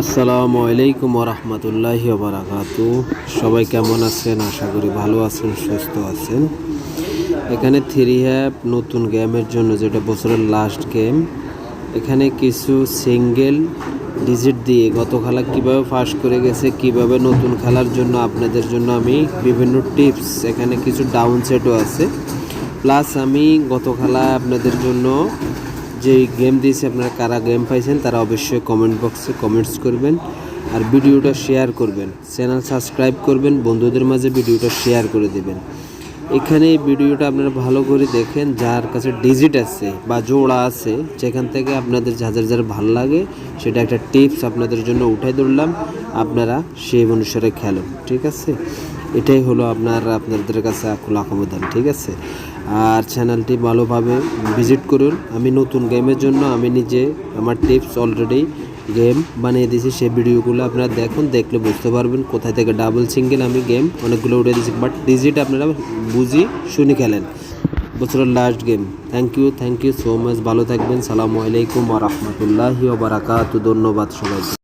আসসালামু আলাইকুম রহমতুল্লাহি বারাকাতু। সবাই কেমন আছেন? আশা করি ভালো আছেন, সুস্থ আছেন। এখানে থ্রি হ্যাপ নতুন গেমের জন্য, যেটা বছরের লাস্ট গেম, এখানে কিছু সিঙ্গেল ডিজিট দিয়ে গত খেলা কীভাবে ফাঁস করে গেছে, কিভাবে নতুন খেলার জন্য আপনাদের জন্য আমি বিভিন্ন টিপস, এখানে কিছু ডাউন সেটও আছে। প্লাস আমি গত খেলা আপনাদের জন্য যে গেম দিয়েছি, আপনারা কারা গেম পাইছেন তারা অবশ্যই কমেন্ট বক্সে কমেন্টস করবেন, আর ভিডিওটা শেয়ার করবেন, চ্যানেল সাবস্ক্রাইব করবেন, বন্ধুদের মাঝে ভিডিওটা শেয়ার করে দেবেন। এখানে এই ভিডিওটা আপনারা ভালো করে দেখেন, যার কাছে ডিজিট আছে বা জোড়া আছে, যেখান থেকে আপনাদের যার ভালো লাগে সেটা একটা টিপস আপনাদের জন্য উঠাই ধরলাম, আপনারা সেই অনুসারে খেলেন, ঠিক আছে? এটাই হলো আপনাদের কাছে খোলা আবেদন, ঠিক আছে? আর চ্যানেলটি ভালোভাবে ভিজিট করুন। আমি নতুন গেমের জন্য আমি নিজে আমার টিপস অলরেডি গেম বানিয়ে দিয়েছি, সেই ভিডিওগুলো আপনারা দেখুন, দেখলে বুঝতে পারবেন কোথায় থেকে ডাবল সিঙ্গেল আমি গেম অনেকগুলো উঠে দিয়েছি। বাট ডিজিট আপনারা বুঝি শুনি খেলেন, বছরের last game. Thank you so much, ভালো থাকবেন। সালামু আলাইকুম ওয়া রাহমাতুল্লাহি ওয়া বারাকাতুহু। ধন্যবাদ সবাইকে।